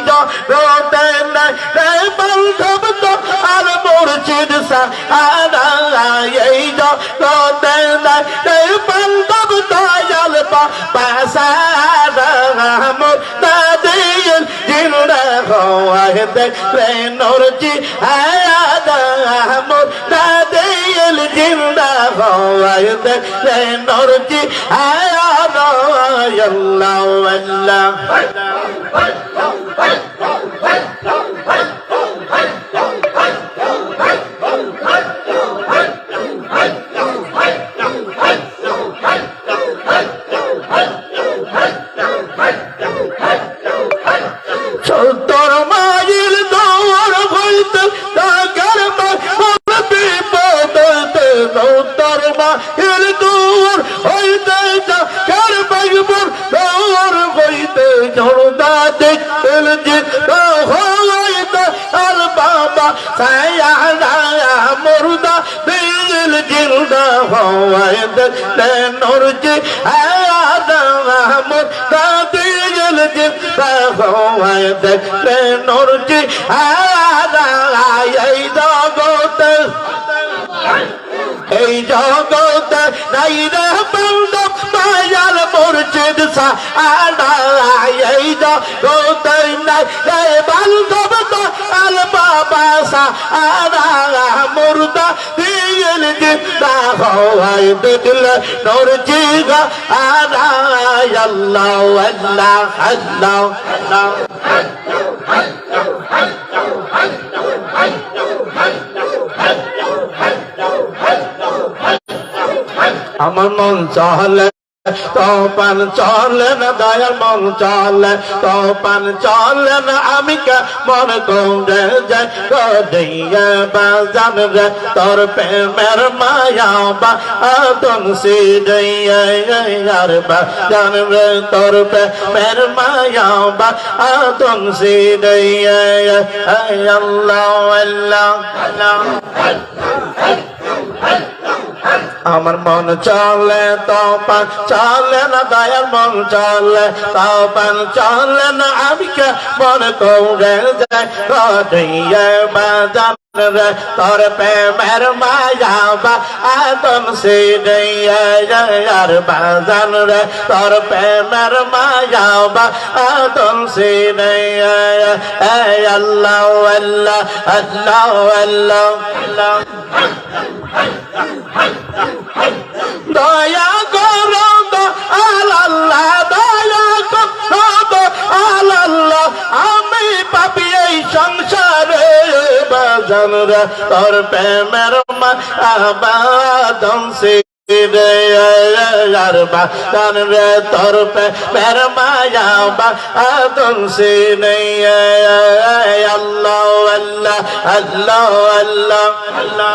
জগতে নাই রে বান্ধব তো আর মুর্শিদ সাহারা এই জগতে নাই রে বান্ধব দয়াল বাবা সাহারা মুর্শিদ জিন্দা হওয়ায় দেখলে নূরজি আয়াদা মুর্শিদ জিন্দা হওয়ায় দেখলে নূরজি আয়াদা আল্লাহ আল্লাহ তোর মায়ের দৌড় হইতে তাকার বিপদ তোর মায়ের দৌড় হইতে তাকার দৌড় হইতে জড়দা দেখতে হইতে আর বাবা সায়ানা মুর্দা দিল জিন্দা হওয়ায় দেখলে নূরজি আয়াদা মুর্দা দিল জিন্দা হওয়ায় দেখলে নূরজি আয়াদা এই জগতে নাই রে বান্ধব মায়ার মুর্শিদ সাহারা এই জগতে নাই রে বান্ধব দয়াল বাবা সাহারা মুর্দা দিল জিন্দা হওয়ায় দেখলে নূরজি আয়াদা আল্লাহ আল্লাহ আল্লাহ আল্লাহ আমার মন চলে তোপান চলে না দয়াল মন চলে তোপান চলে না আমি কে মন করে যাই গদিয়া বাজান রে তোর প্রেমের মায়া বা আদম সিদিয়া আর বাজান রে তোর প্রেমের মায়া বা আদম সিদিয়া আল্লাহ আল্লাহ আল্লাহ আমার মন চলে তোপান চলে না দয়াল মন চলে তোপান চলে না আমি কে মন করে যাই গদিয়া বাজান রে তোর প্রেমের মায়া বা আদম সিদিয়া আর বাজান রে তোর প্রেমের মায়া বা আদম সিদিয়া আল্লাহ আল্লাহ আল্লাহ আল্লাহ আল্লাহ দয়া করো আল্লাহ দয়া করো আল্লাহ আমি পাপি এই সংসারে বাজান রে তোর প্রেমের আবাদম সে আর বাজান রে তোর প্রেমের মায়া বাদম সে আল্লাহ আল্লাহ আল্লাহ আল্লাহ আল্লাহ